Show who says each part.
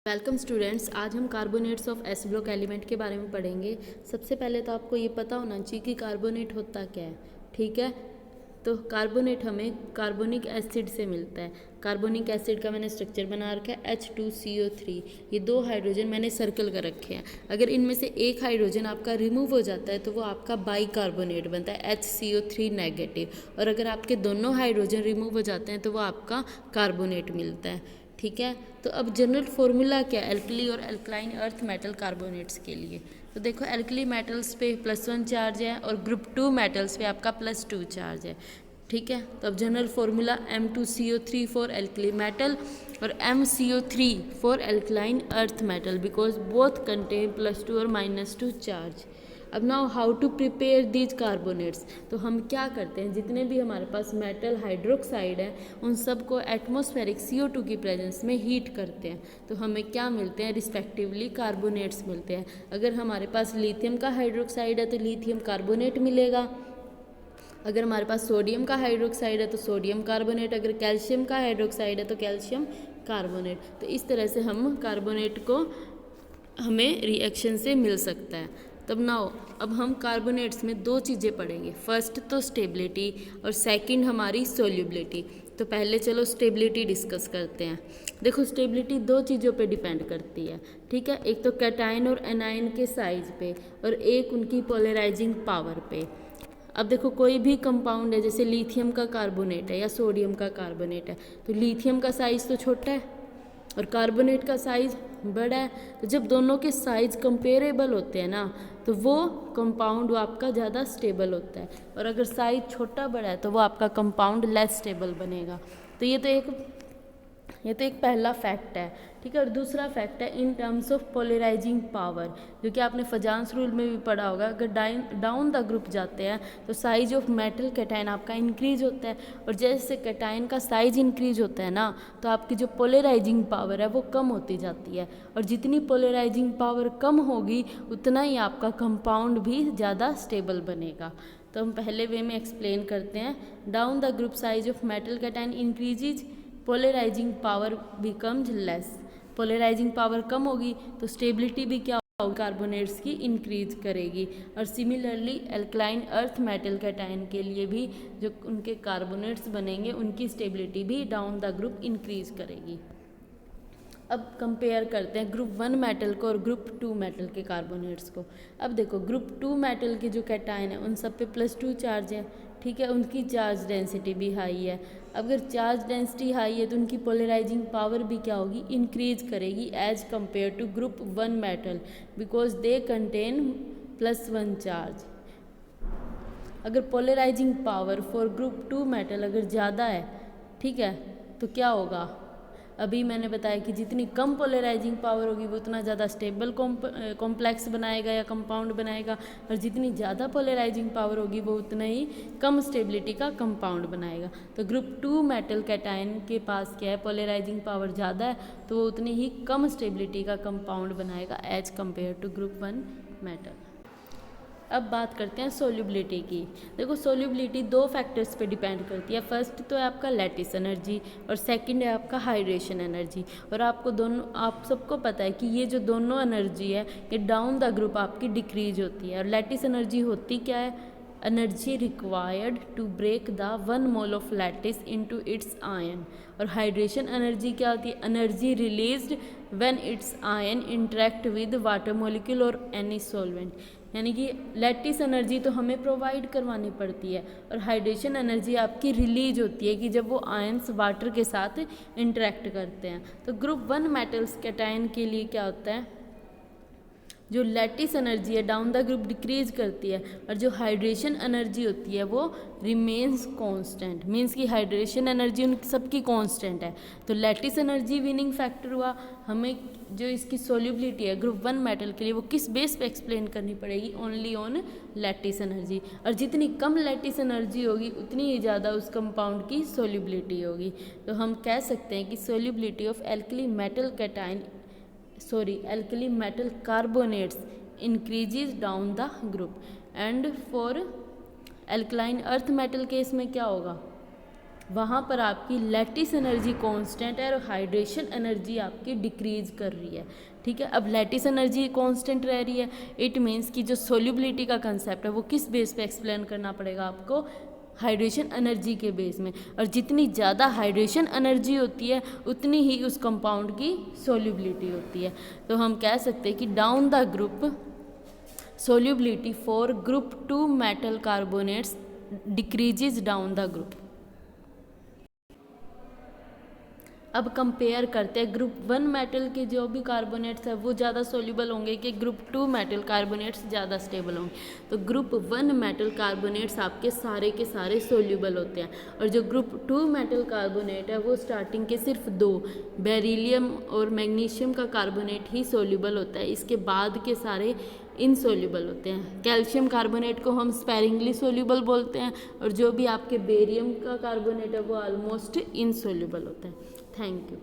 Speaker 1: Welcome students, आज हम carbonates of S block element के बारे में पढ़ेंगे। सबसे पहले तो आपको ये पता होना चाहिए कि कार्बोनेट होता क्या है। ठीक है, तो कार्बोनेट हमें कार्बोनिक एसिड से मिलता है। कार्बोनिक एसिड का मैंने स्ट्रक्चर बना रखा है H2CO3। ये दो हाइड्रोजन मैंने सर्कल कर रखे हैं। अगर इनमें से एक हाइड्रोजन आपका रिमूव हो जाता है तो वो आपका बाई कार्बोनेट बनता है HCO3 नेगेटिव, और अगर आपके दोनों हाइड्रोजन रिमूव हो जाते हैं तो वो आपका कार्बोनेट मिलता है। ठीक है, तो अब जनरल फॉर्मूला क्या है एल्कली और एल्कलाइन अर्थ मेटल कार्बोनेट्स के लिए। तो देखो, एल्कली मेटल्स पे +1 चार्ज है और ग्रुप 2 मेटल्स पे आपका +2 चार्ज है। ठीक है, तो अब general formula M2CO3 for alkali metal और MCO3 for alkaline earth metal, because both contain +2 और -2 चार्ज। अब now how to prepare these carbonates. तो हम क्या करते हैं, जितने भी हमारे पास मेटल हाइड्रोक्साइड है उन सबको एटमॉस्फेरिक CO2 की प्रेजेंस में हीट करते हैं, तो हमें क्या मिलते हैं, रिस्पेक्टिवली कार्बोनेट्स मिलते हैं। अगर हमारे पास लिथियम का हाइड्रोक्साइड है तो लिथियम कार्बोनेट मिलेगा। अगर हमारे पास सोडियम का हाइड्रोक्साइड है तो सोडियम कार्बोनेट, अगर कैल्शियम का हाइड्रोक्साइड है तो कैल्शियम कार्बोनेट। तो इस तरह से हम कार्बोनेट को हमें रिएक्शन से मिल सकता है। तब नाउ अब हम कार्बोनेट्स में दो चीज़ें पढ़ेंगे, फर्स्ट तो स्टेबिलिटी और सेकंड हमारी सोल्यूबिलिटी। तो पहले चलो स्टेबिलिटी डिस्कस करते हैं। देखो, स्टेबिलिटी दो चीज़ों पे डिपेंड करती है। ठीक है, एक तो कैटायन और एनायन के साइज पे और एक उनकी पोलराइजिंग पावर पे। अब देखो, कोई भी कंपाउंड है, जैसे लिथियम का कार्बोनेट है या सोडियम का कार्बोनेट है, तो लिथियम का साइज तो छोटा है और कार्बोनेट का साइज बड़ा है। तो जब दोनों के साइज कंपेरेबल होते हैं ना, तो वो कंपाउंड वो आपका ज़्यादा स्टेबल होता है, और अगर साइज छोटा बड़ा है तो वो आपका कंपाउंड लेस स्टेबल बनेगा। तो ये तो एक पहला फैक्ट है। ठीक है, और दूसरा फैक्ट है in terms of polarising power, जो कि आपने फजांस रूल में भी पढ़ा होगा। अगर डाउन द ग्रुप जाते हैं तो साइज ऑफ मेटल कैटायन आपका इंक्रीज होता है, और जैसे कैटायन का साइज इंक्रीज होता है ना, तो आपकी जो पोलराइजिंग पावर है वो कम होती जाती है, और जितनी पोलराइजिंग पावर कम होगी उतना ही आपका कंपाउंड भी ज़्यादा स्टेबल बनेगा। तो हम पहले वे में एक्सप्लेन करते हैं। Down the group size of metal cation increases, polarising power becomes less. Polarising power कम होगी तो स्टेबिलिटी भी क्या होगी, कार्बोनेट्स की इंक्रीज करेगी। और similarly alkaline earth metal cation के लिए भी जो उनके कार्बोनेट्स बनेंगे उनकी स्टेबिलिटी भी डाउन द ग्रुप इंक्रीज करेगी। अब कंपेयर करते हैं ग्रुप 1 मेटल को और ग्रुप 2 मेटल के कार्बोनेट्स को। अब देखो, ग्रुप 2 मेटल के जो कैटायन है उन सब पे +2 चार्ज है। ठीक है, उनकी चार्ज डेंसिटी भी हाई है। अगर चार्ज डेंसिटी हाई है तो उनकी पोलराइजिंग पावर भी क्या होगी, इंक्रीज करेगी as compare to group 1 metal, because they contain +1 charge. अगर polarising power for group 2 metal अगर ज़्यादा है, ठीक है, तो क्या होगा, अभी मैंने बताया कि जितनी कम पोलराइजिंग पावर होगी वो उतना ज़्यादा स्टेबल कॉम्प्लेक्स बनाएगा या कंपाउंड बनाएगा, और जितनी ज़्यादा पोलराइजिंग पावर होगी वो उतना ही कम स्टेबिलिटी का कंपाउंड बनाएगा। तो ग्रुप 2 मेटल कैटायन के पास क्या है, पोलराइजिंग पावर ज़्यादा है, तो वो उतनी ही कम स्टेबिलिटी का कंपाउंड बनाएगा as compare to group 1 metal. अब बात करते हैं सोल्यूबिलिटी की। देखो, सोल्यूबिलिटी दो फैक्टर्स पे डिपेंड करती है। फर्स्ट तो है आपका लैटिस एनर्जी और सेकंड है आपका हाइड्रेशन एनर्जी। और आप सबको पता है कि ये जो दोनों एनर्जी है ये डाउन द ग्रुप आपकी डिक्रीज होती है। और लैटिस एनर्जी होती क्या है, energy required to break the 1 mole of lattice into its ion. और हाइड्रेशन एनर्जी क्या होती है, energy released when its ion interact with water molecule और एनी सॉल्वेंट। यानी कि लैटिस एनर्जी तो हमें प्रोवाइड करवानी पड़ती है, और हाइड्रेशन एनर्जी आपकी रिलीज होती है कि जब वो आयंस वाटर के साथ इंटरेक्ट करते हैं। तो ग्रुप 1 मेटल्स कैटायन के लिए क्या होता है, जो लैटिस एनर्जी है डाउन द ग्रुप डिक्रीज करती है, और जो हाइड्रेशन एनर्जी होती है वो रिमेन्स कांस्टेंट। मीन्स कि हाइड्रेशन एनर्जी उन सबकी कांस्टेंट है। तो लैटिस एनर्जी विनिंग फैक्टर हुआ। हमें जो इसकी सोल्यूबिलिटी है ग्रुप 1 मेटल के लिए वो किस बेस पे एक्सप्लेन करनी पड़ेगी, ओनली ऑन लैटिस एनर्जी। और जितनी कम लैटिस एनर्जी होगी उतनी ही ज़्यादा उस कंपाउंड की सोल्यूबिलिटी होगी। तो हम कह सकते हैं कि solubility of alkali metal carbonates increases down the group, and for alkaline earth metal case में क्या होगा, वहाँ पर आपकी लैटिस एनर्जी कांस्टेंट है और हाइड्रेशन एनर्जी आपकी डिक्रीज कर रही है। ठीक है, अब लैटिस एनर्जी कांस्टेंट रह रही है, इट मीन्स कि जो सोल्यूबिलिटी का कंसेप्ट है वो किस बेस पे एक्सप्लेन करना पड़ेगा आपको, हाइड्रेशन एनर्जी के बेस में। और जितनी ज़्यादा हाइड्रेशन एनर्जी होती है उतनी ही उस कंपाउंड की सोल्यूबिलिटी होती है। तो हम कह सकते हैं कि down the group solubility for group 2 metal carbonates decreases down the group। अब कंपेयर करते हैं ग्रुप 1 मेटल के जो भी कार्बोनेट्स है वो ज़्यादा सोल्यूबल होंगे कि ग्रुप 2 मेटल कार्बोनेट्स ज़्यादा स्टेबल होंगे। तो ग्रुप 1 मेटल कार्बोनेट्स आपके सारे के सारे सोल्यूबल होते हैं, और जो ग्रुप 2 मेटल कार्बोनेट है वो स्टार्टिंग के सिर्फ 2 बेरिलियम और मैग्नीशियम का कार्बोनेट ही सोल्यूबल होता है, इसके बाद के सारे इनसोल्यूबल होते हैं। कैल्शियम कार्बोनेट को हम स्पेरिंगली सोल्यूबल बोलते हैं, और जो भी आपके बेरियम का कार्बोनेट है वो ऑलमोस्ट इनसोल्यूबल होता है। Thank you.